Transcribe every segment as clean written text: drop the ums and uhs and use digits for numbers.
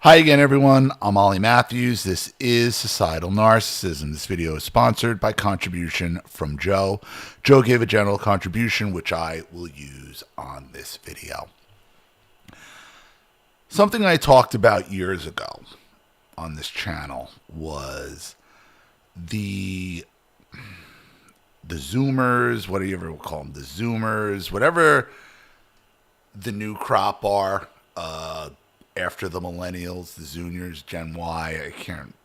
Hi again, everyone. I'm olliemathews. This is Societal Narcissism. This video is sponsored by contribution from Joe. Joe gave a general contribution, which I will use on this video. Something I talked about years ago on this channel was the Zoomers, whatever you ever call them, the Zoomers, whatever the new crop are, after the millennials, the Zoomers, Gen Y, I can't,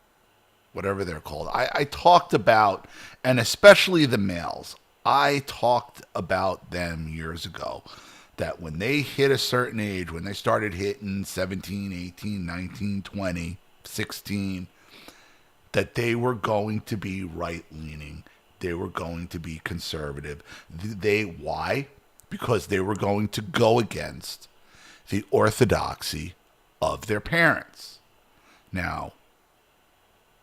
whatever they're called. I talked about, and especially the males, I talked about them years ago, that when they hit a certain age, when they started hitting 17, 18, 19, 20, 16, that they were going to be right-leaning. They were going to be conservative. Why? Because they were going to go against the orthodoxy of their parents. Now,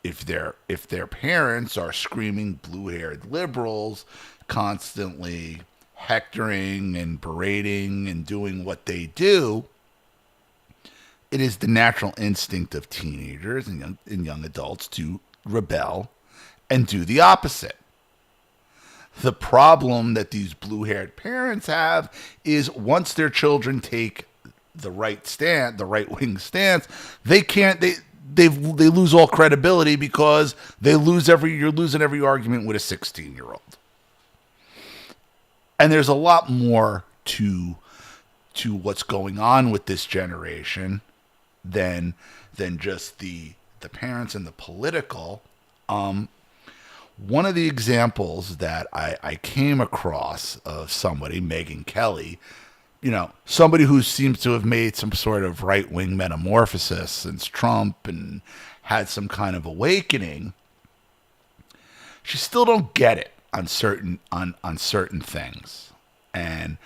if their parents are screaming blue-haired liberals, constantly hectoring and berating and doing what they do, it is the natural instinct of teenagers and young adults to rebel and do the opposite. The problem that these blue-haired parents have is once their children take the right-wing stance, they lose all credibility because you're losing every argument with a 16-year-old. And there's a lot more to what's going on with this generation than just the parents and the political. One of the examples that I came across of somebody, Megyn Kelly, somebody who seems to have made some sort of right-wing metamorphosis since Trump and had some kind of awakening, she still don't get it on certain things. And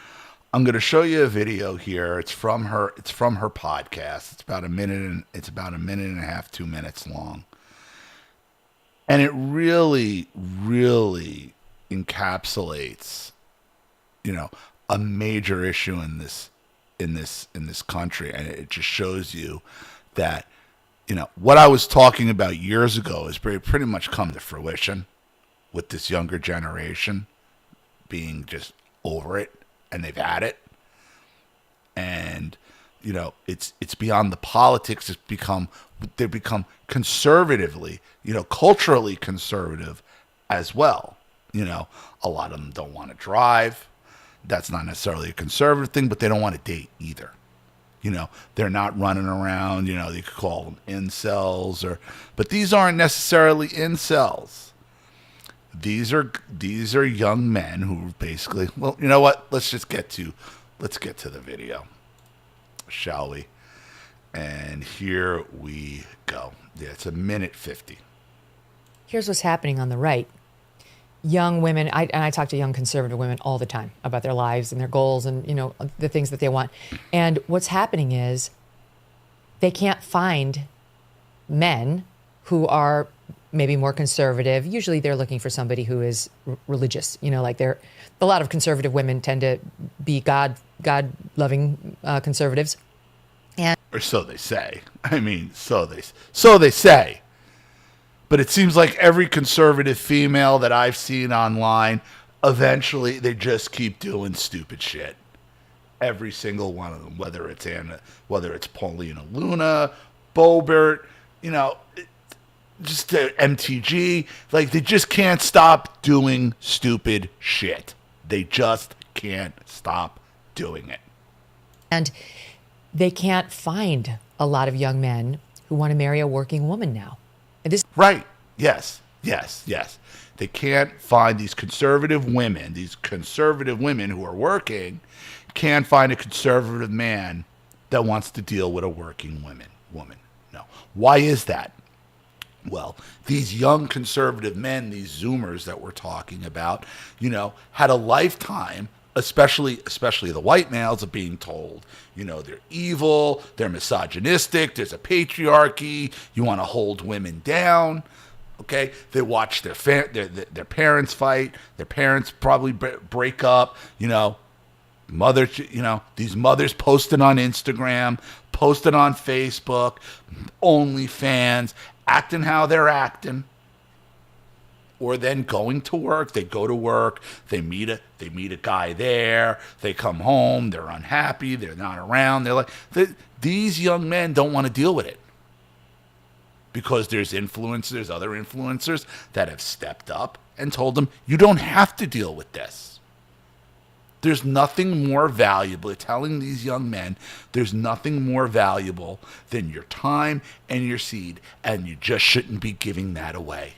I'm going to show you a video here. It's from her podcast. It's about a minute and a half, 2 minutes long. And it really, really encapsulates, a major issue in this country, and it just shows you that what I was talking about years ago has pretty much come to fruition with this younger generation being just over it, and they've had it, and it's beyond the politics. They've become conservatively, culturally conservative as well. A lot of them don't want to drive. That's not necessarily a conservative thing, but they don't want to date either. They're not running around, you could call them incels, but these aren't necessarily incels. These are young men who basically, well, you know what? Let's get to the video, shall we? And here we go. Yeah, it's 1:50. Here's what's happening on the right. Young women, I talk to young conservative women all the time about their lives and their goals and, the things that they want. And what's happening is they can't find men who are maybe more conservative. Usually they're looking for somebody who is religious, like a lot of conservative women tend to be God-loving conservatives. Or so they say. So they say. But it seems like every conservative female that I've seen online, eventually they just keep doing stupid shit. Every single one of them, whether it's Paulina Luna, Boebert, just MTG, like they just can't stop doing stupid shit. They just can't stop doing it. And they can't find a lot of young men who want to marry a working woman now. Right. Yes. They can't find these conservative women who are working, can't find a conservative man that wants to deal with a working woman. No. Why is that? Well, these young conservative men, these Zoomers that we're talking about, had a lifetime, especially the white males, of being told, they're evil, they're misogynistic, there's a patriarchy, you want to hold women down. Okay, they watch their parents fight, their parents probably break up. These mothers posting on Instagram, posting on Facebook, OnlyFans, acting how they're acting. Or then going to work. They go to work. They meet a guy there. They come home. They're unhappy. They're not around. They're like, these young men don't want to deal with it. Because there's other influencers that have stepped up and told them, you don't have to deal with this. There's nothing more valuable, telling these young men, there's nothing more valuable than your time and your seed, and you just shouldn't be giving that away.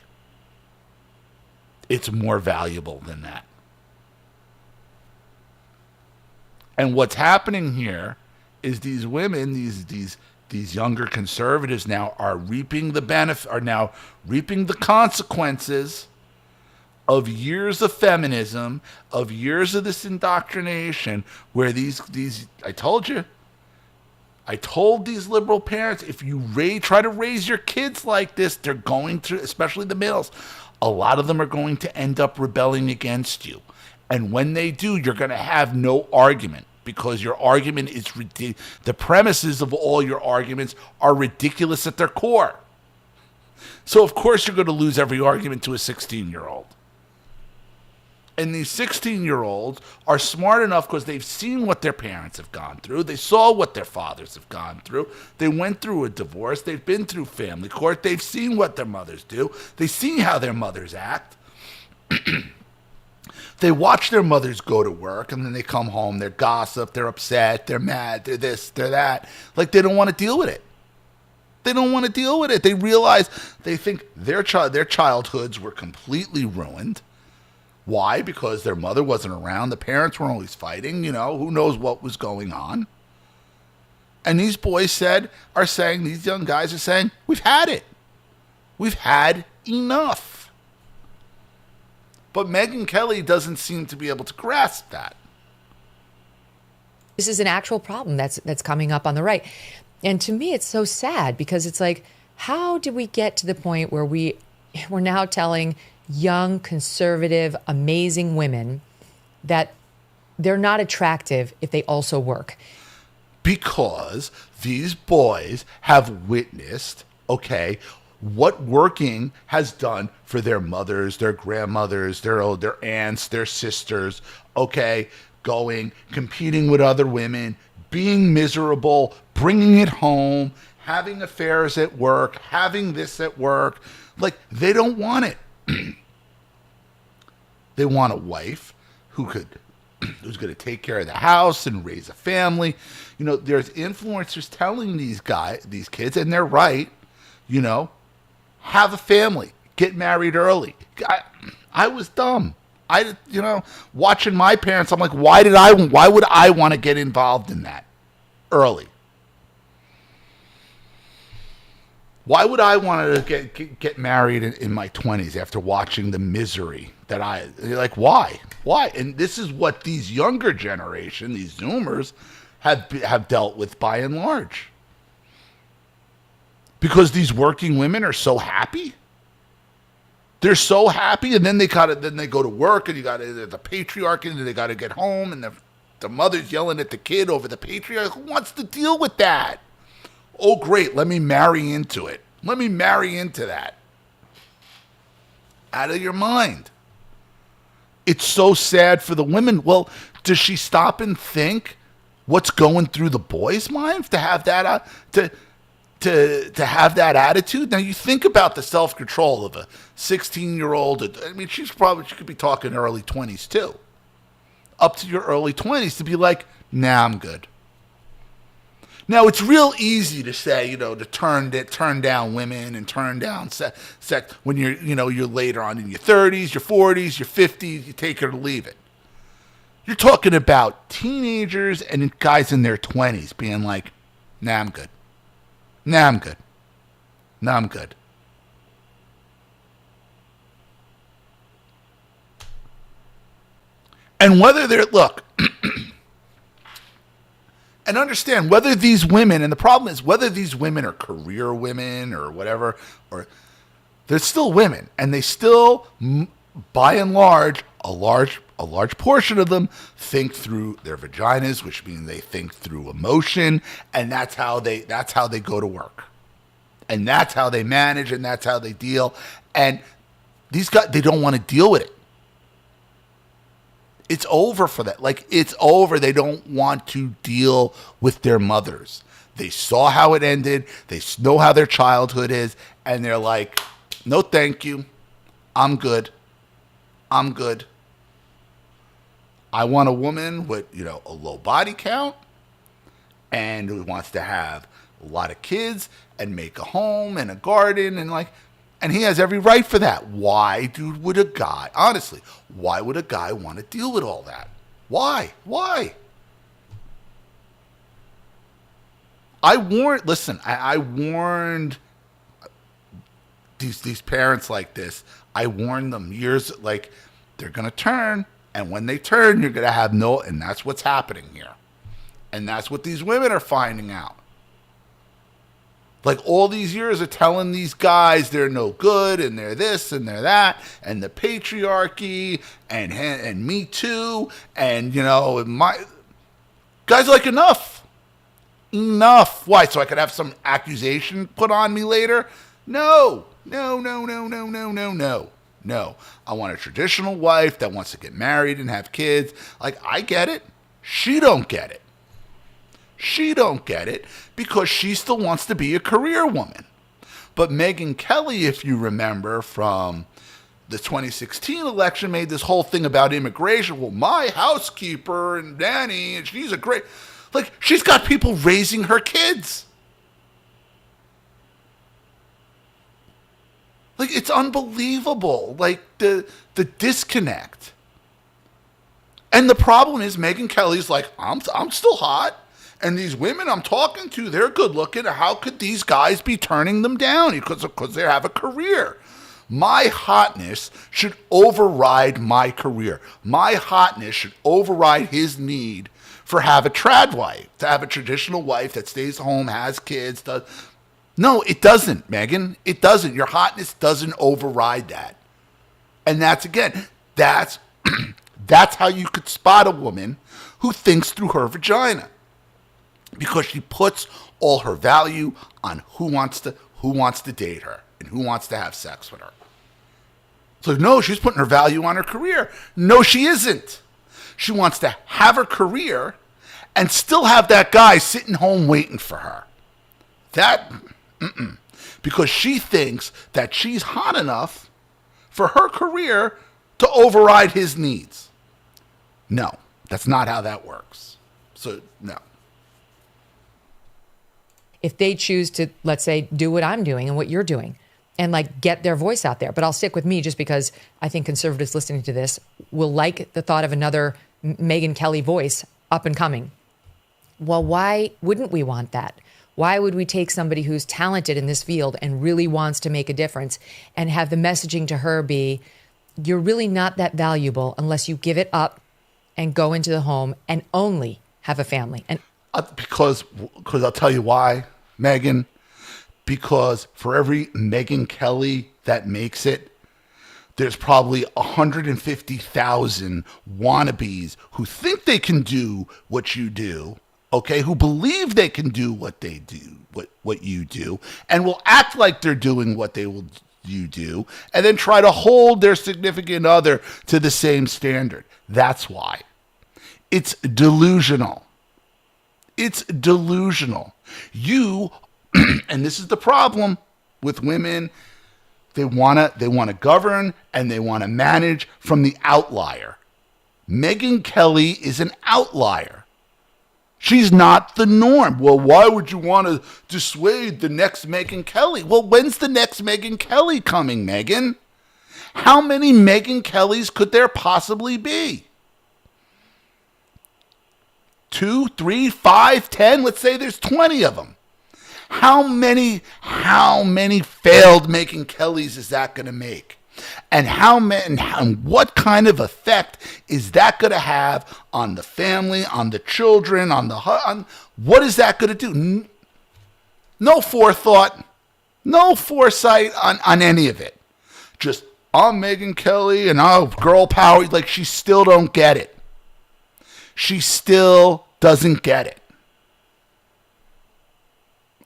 It's more valuable than that. And what's happening here is these women, these younger conservatives now are reaping the benefit, are now reaping the consequences of years of feminism, of years of this indoctrination, where these I told these liberal parents, if you try to raise your kids like this, they're going to, especially the males, a lot of them are going to end up rebelling against you. And when they do, you're going to have no argument, because your argument is the premises of all your arguments are ridiculous at their core. So of course you're going to lose every argument to a 16-year-old. And these 16-year-olds are smart enough because they've seen what their parents have gone through. They saw what their fathers have gone through. They went through a divorce. They've been through family court. They've seen what their mothers do. They've seen how their mothers act. They watch their mothers go to work, and then they come home. They're gossip. They're upset. They're mad. They're this. They're that. Like, they don't want to deal with it. They don't want to deal with it. They realize, they think their childhoods were completely ruined. Why? Because their mother wasn't around. The parents were always fighting. Who knows what was going on. And these boys these young guys are saying, we've had it. We've had enough. But Megyn Kelly doesn't seem to be able to grasp that. This is an actual problem that's coming up on the right. And to me, it's so sad, because it's like, how did we get to the point where we're now telling young, conservative, amazing women that they're not attractive if they also work? Because these boys have witnessed, what working has done for their mothers, their grandmothers, their aunts, their sisters, competing with other women, being miserable, bringing it home, having affairs at work, having this at work. Like, they don't want it. They want a wife who's going to take care of the house and raise a family. There's influencers telling these kids, and they're right, have a family, get married early. I was dumb. Watching my parents, I'm like, why would I want to get involved in that early? Why would I want to get married in my 20s after watching the misery that why? Why? And this is what these younger generation, these Zoomers, have dealt with by and large. Because these working women are so happy. They're so happy, and then they go to work, and the patriarchy, and they got to get home, and the mother's yelling at the kid over the patriarchy. Who wants to deal with that? Oh, great, let me marry into it. Let me marry into that. Out of your mind. It's so sad for the women. Well, does she stop and think what's going through the boy's mind to have that to have that attitude? Now, you think about the self-control of a 16-year-old. I mean, she could be talking early 20s too. Up to your early 20s to be like, nah, I'm good. Now, it's real easy to say, to turn down women and turn down sex when you're later on in your 30s, your 40s, your 50s, you take it or leave it. You're talking about teenagers and guys in their 20s being like, nah, I'm good. Nah, I'm good. Nah, I'm good. And and understand whether these women, and the problem is whether these women are career women or whatever, or they're still women, and they still, by and large, a large a large portion of them think through their vaginas, which means they think through emotion, and that's how they go to work. And that's how they manage, and that's how they deal. And these guys, they don't want to deal with it. It's over for that. Like, it's over. They don't want to deal with their mothers. They saw how it ended. They know how their childhood is. And they're like, no, thank you. I'm good. I'm good. I want a woman with, a low body count and who wants to have a lot of kids and make a home and a garden and he has every right for that. Why would a guy want to deal with all that? Why? I warned these parents like this. I warned them years, like, they're going to turn, and when they turn, you're going to have and that's what's happening here. And that's what these women are finding out. Like, all these years of telling these guys they're no good and they're this and they're that and the patriarchy and Me Too and, my guys are like, enough. Why? So I could have some accusation put on me later? No. I want a traditional wife that wants to get married and have kids. Like, I get it. She don't get it. She don't get it because she still wants to be a career woman. But Megyn Kelly, if you remember from the 2016 election, made this whole thing about immigration. Well, my housekeeper and nanny, and she's a great... Like, she's got people raising her kids. Like, it's unbelievable. Like, the disconnect. And the problem is Megyn Kelly's like, I'm still hot. And these women I'm talking to, they're good looking. How could these guys be turning them down? Because they have a career. My hotness should override my career. My hotness should override his need for have a trad wife, to have a traditional wife that stays home, has kids. No, it doesn't, Megyn. It doesn't. Your hotness doesn't override that. And that's how you could spot a woman who thinks through her vagina. Because she puts all her value on who wants to date her and who wants to have sex with her. So no, she's putting her value on her career. No, she isn't. She wants to have her career and still have that guy sitting home waiting for her. Because she thinks that she's hot enough for her career to override his needs. No, that's not how that works. So, no. If they choose to, let's say, do what I'm doing and what you're doing and like get their voice out there. But I'll stick with me just because I think conservatives listening to this will like the thought of another Megyn Kelly voice up and coming. Well, why wouldn't we want that? Why would we take somebody who's talented in this field and really wants to make a difference and have the messaging to her be, you're really not that valuable unless you give it up and go into the home and only have a family? And because I'll tell you why, Megyn. Because for every Megyn Kelly that makes it, there's probably 150,000 wannabes who think they can do what you do, okay, who believe they can do what they do, what you do, and will act like they're doing what you do, and then try to hold their significant other to the same standard. That's why. It's delusional. It's delusional. And this is the problem with women. They want to govern and they want to manage from the outlier. Megyn Kelly is an outlier. She's not the norm. Well, why would you want to dissuade the next Megyn Kelly? Well, when's the next Megyn Kelly coming, Megyn? How many Megyn Kellys could there possibly be? 2, 3, 5, 10? Let's say there's 20 of them. How many failed Megyn Kellys is that going to make? And what kind of effect is that going to have on the family, on the children, what is that going to do? No forethought, no foresight on any of it. Just I'm Megyn Kelly and I'm girl power. Like, she still don't get it. She still doesn't get it.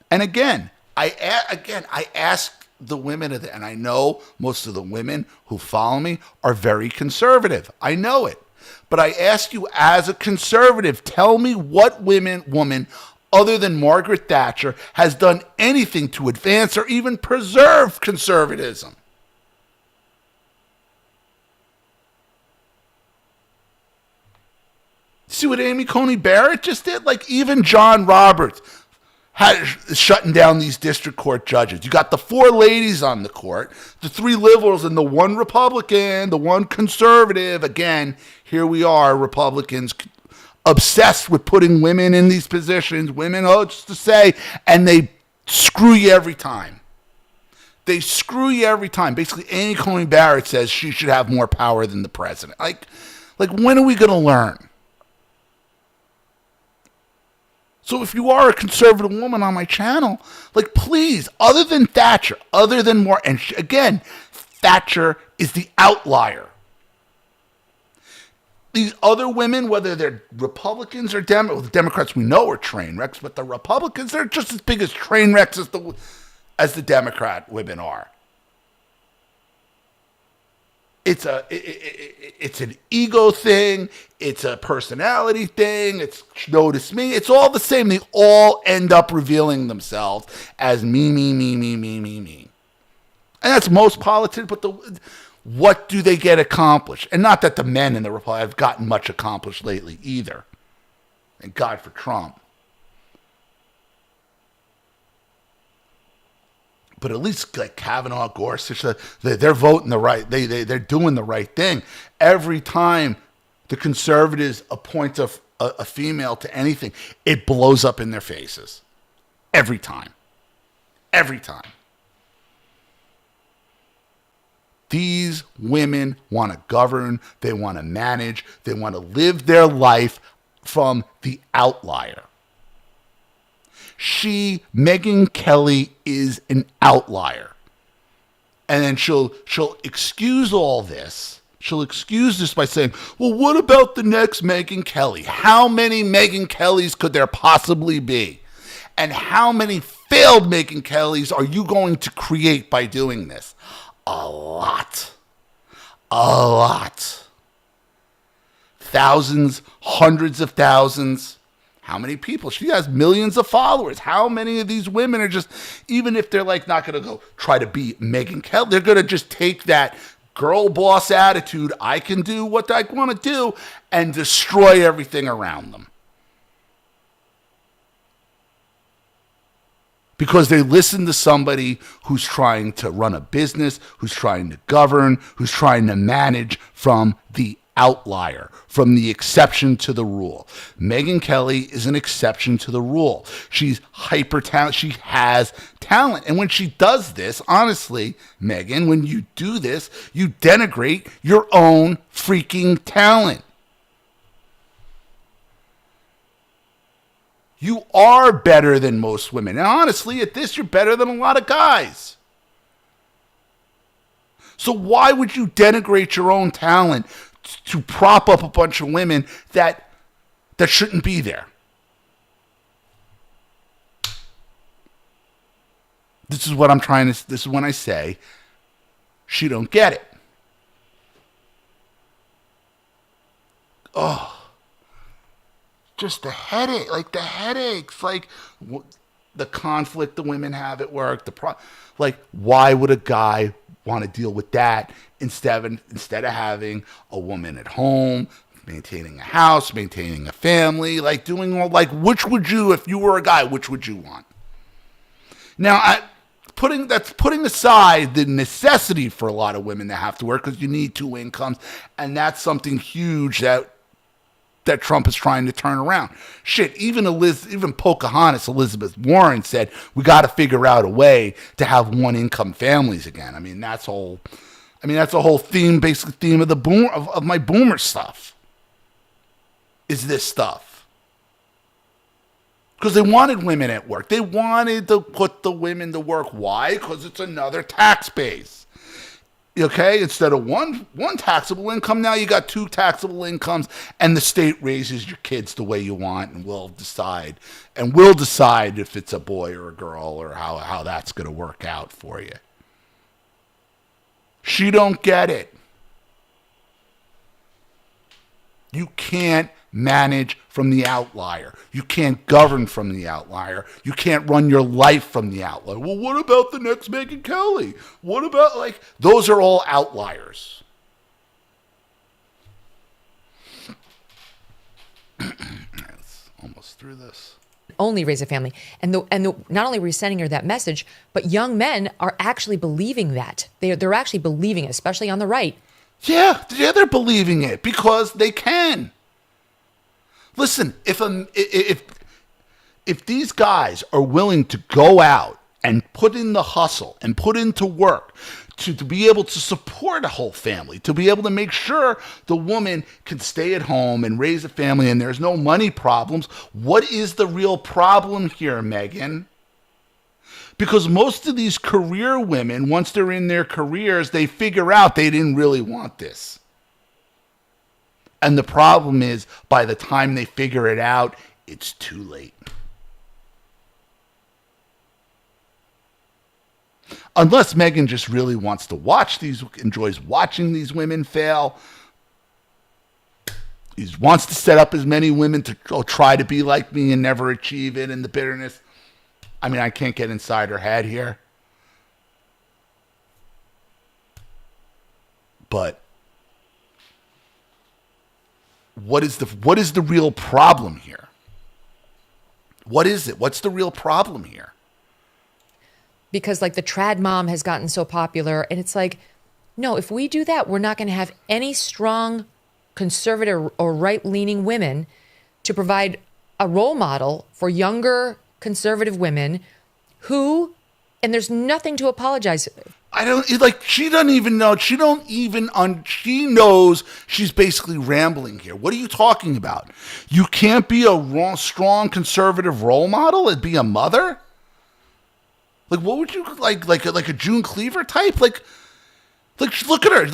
And again, I ask the women, and I know most of the women who follow me are very conservative. I know it. But I ask you, as a conservative, tell me what woman other than Margaret Thatcher has done anything to advance or even preserve conservatism. See what Amy Coney Barrett just did? Like, even John Roberts shutting down these district court judges. You got the 4 ladies on the court, the 3 liberals and the 1 Republican, the 1 conservative. Again, here we are, Republicans obsessed with putting women in these positions, women, just to say, and they screw you every time. They screw you every time. Basically, Amy Coney Barrett says she should have more power than the president. Like when are we going to learn? So if you are a conservative woman on my channel, like, please, other than Thatcher, other than more, and again, Thatcher is the outlier. These other women, whether they're Republicans or Democrats, well, the Democrats we know are train wrecks, but the Republicans, they're just as big as train wrecks as the Democrat women are. It's an ego thing. It's a personality thing. It's notice me. It's all the same. They all end up revealing themselves as me. And that's most politics. But what do they get accomplished? And not that the men in the Republic have gotten much accomplished lately either. Thank God for Trump. But at least like Kavanaugh, Gorsuch, they're voting the right. They're doing the right thing. Every time the conservatives appoint a female to anything, it blows up in their faces. Every time. Every time. These women want to govern. They want to manage. They want to live their life from the outlier. Megyn Kelly, is an outlier. And then she'll excuse all this. She'll excuse this by saying, well, what about the next Megyn Kelly? How many Megyn Kellys could there possibly be? And how many failed Megyn Kellys are you going to create by doing this? A lot. A lot. Thousands, hundreds of thousands. How many people? She has millions of followers. How many of these women are just, even if they're like not going to go try to be Megyn Kelly, they're going to just take that girl boss attitude, I can do what I want to do, and destroy everything around them. Because they listen to somebody who's trying to run a business, who's trying to govern, who's trying to manage from the outlier, from the exception to the rule. Megyn Kelly is an exception to the rule. She's hyper talented. She has talent. And when she does this, honestly, Megyn, when you do this, you denigrate your own freaking talent. You are better than most women. And honestly, at this, you're better than a lot of guys. So why would you denigrate your own talent to prop up a bunch of women that shouldn't be there? This is what I'm trying to, this is when I say she don't get it. Oh, just the headache, like the headaches, like the conflict the women have at work, like why would a guy want to deal with that instead of having a woman at home, maintaining a house, maintaining a family, like doing all, like, which would you, if you were a guy, which would you want? Now, putting aside the necessity for a lot of women to have to work because you need 2 incomes, and that's something huge that Trump is trying to turn around. Shit, even Pocahontas, Elizabeth Warren said, we got to figure out a way to have 1-income families again. I mean, that's a whole theme, basic theme of of my boomer stuff. Is this stuff. Because they wanted women at work. They wanted to put the women to work. Why? Because it's another tax base. Okay, instead of one taxable income, now you got two taxable incomes, and the state raises your kids the way you want, and we'll decide if it's a boy or a girl or how that's going to work out for you. She don't get it. You can't manage from the outlier. You can't govern from the outlier. You can't run your life from the outlier. Well, what about the next Megyn Kelly? What about, those are all outliers. It's almost through this. Only raise a family. And not only are we sending her that message, but young men are actually believing that. They're actually believing it, especially on the right. Yeah, they're believing it because they can. Listen, if these guys are willing to go out and put in the hustle and put into work to be able to support a whole family, to be able to make sure the woman can stay at home and raise a family and there's no money problems, what is the real problem here, Megyn? Because most of these career women, once they're in their careers, they figure out they didn't really want this. And the problem is, by the time they figure it out, it's too late. Unless Megyn just really wants to enjoys watching these women fail. He wants to set up as many women to try to be like me and never achieve it, and the bitterness. I mean, I can't get inside her head here. But what is the real problem here? What is it? What's the real problem here? Because the trad mom has gotten so popular, and it's no, if we do that, we're not going to have any strong conservative or right-leaning women to provide a role model for younger conservative women and there's nothing to apologize. She doesn't even know. She knows she's basically rambling here. What are you talking about? You can't be a strong conservative role model and be a mother? What would you like a June Cleaver type? Look at her.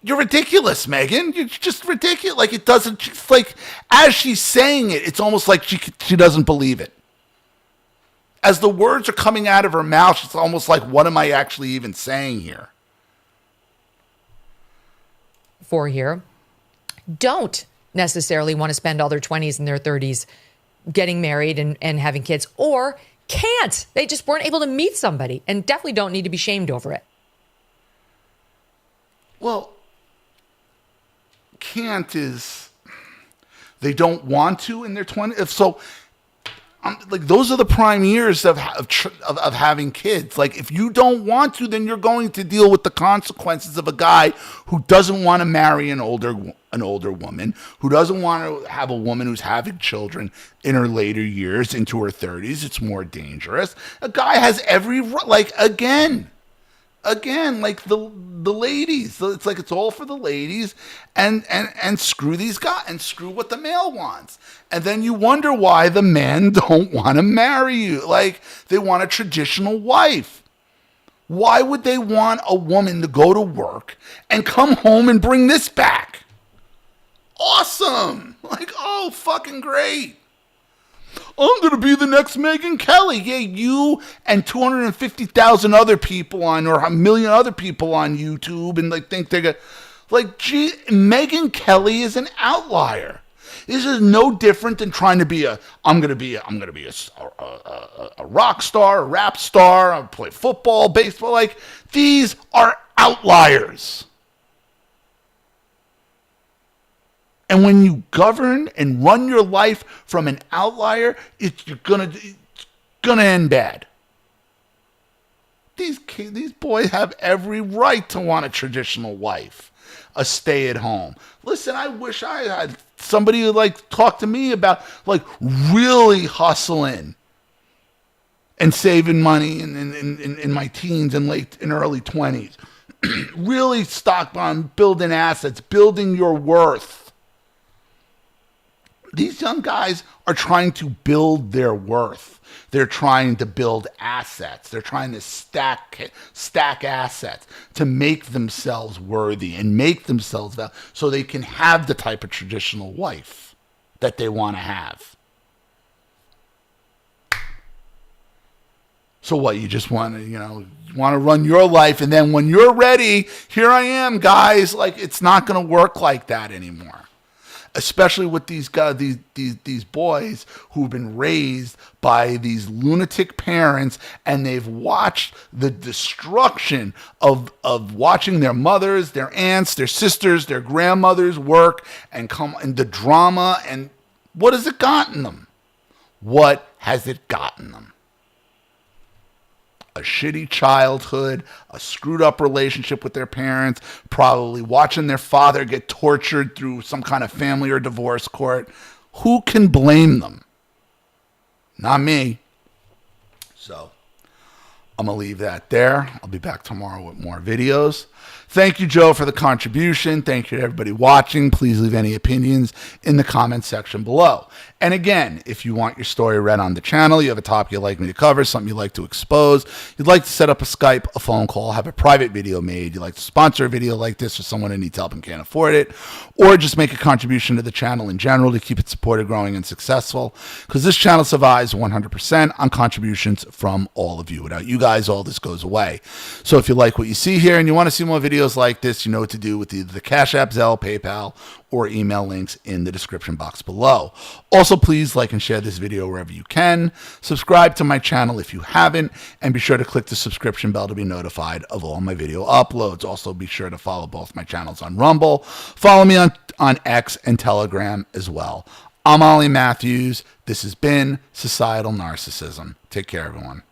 You're ridiculous, Megyn. You're just ridiculous. It doesn't. As she's saying it, it's almost like she doesn't believe it. As the words are coming out of her mouth, it's almost like, what am I actually even saying here? For here, don't necessarily want to spend all their 20s and their 30s getting married and having kids, or can't. They just weren't able to meet somebody and definitely don't need to be shamed over it. Well, can't is they don't want to in their 20s. So, those are the prime years of having kids. If you don't want to, then you're going to deal with the consequences of a guy who doesn't want to marry an older woman, who doesn't want to have a woman who's having children in her later years, into her 30s. It's more dangerous. A guy has every again, the ladies. So it's all for the ladies, and screw these guys and screw what the male wants. And then you wonder why the men don't want to marry you. They want a traditional wife. Why would they want a woman to go to work and come home and bring this back? Awesome. Oh, fucking great. I'm going to be the next Megyn Kelly. Yeah, you and 250,000 other people or a million other people on YouTube, and think they're going gee, Megyn Kelly is an outlier. This is no different than trying to be I'm going to be a rock star, a rap star, I'll play football, baseball. These are outliers. And when you govern and run your life from an outlier, it's gonna end bad. These boys have every right to want a traditional wife, a stay-at-home. Listen, I wish I had somebody who talk to me about really hustling and saving money in my teens and early 20s. Really stock on building assets, building your worth. these young guys are trying to build their worth. They're trying to build assets. They're trying to stack assets to make themselves worthy and make themselves valuable so they can have the type of traditional wife that they want to have. So what, you just want to, want to run your life, and then when you're ready, here I am, guys. Like, it's not going to work like that anymore. Especially with these guys, these boys who've been raised by these lunatic parents, and they've watched the destruction of watching their mothers, their aunts, their sisters, their grandmothers work and the drama. And what has it gotten them? What has it gotten them? A shitty childhood, a screwed up relationship with their parents, probably watching their father get tortured through some kind of family or divorce court. Who can blame them? Not me. So I'm going to leave that there. I'll be back tomorrow with more videos. Thank you, Joe, for the contribution. Thank you to everybody watching. Please leave any opinions in the comments section below. And again, if you want your story read on the channel, you have a topic you'd like me to cover, something you'd like to expose, you'd like to set up a Skype, a phone call, have a private video made, you'd like to sponsor a video like this for someone who needs help and can't afford it, or just make a contribution to the channel in general to keep it supported, growing, and successful, because this channel survives 100% on contributions from all of you. Without you guys, all this goes away. So if you like what you see here and you want to see more videos like this, you know what to do with either the Cash App, Zelle, PayPal, or email links in the description box below. Also, please like and share this video wherever you can. Subscribe to my channel if you haven't, and be sure to click the subscription bell to be notified of all my video uploads. Also, be sure to follow both my channels on Rumble. Follow me on X and Telegram as well. I'm Ollie Matthews. This has been Societal Narcissism. Take care, everyone.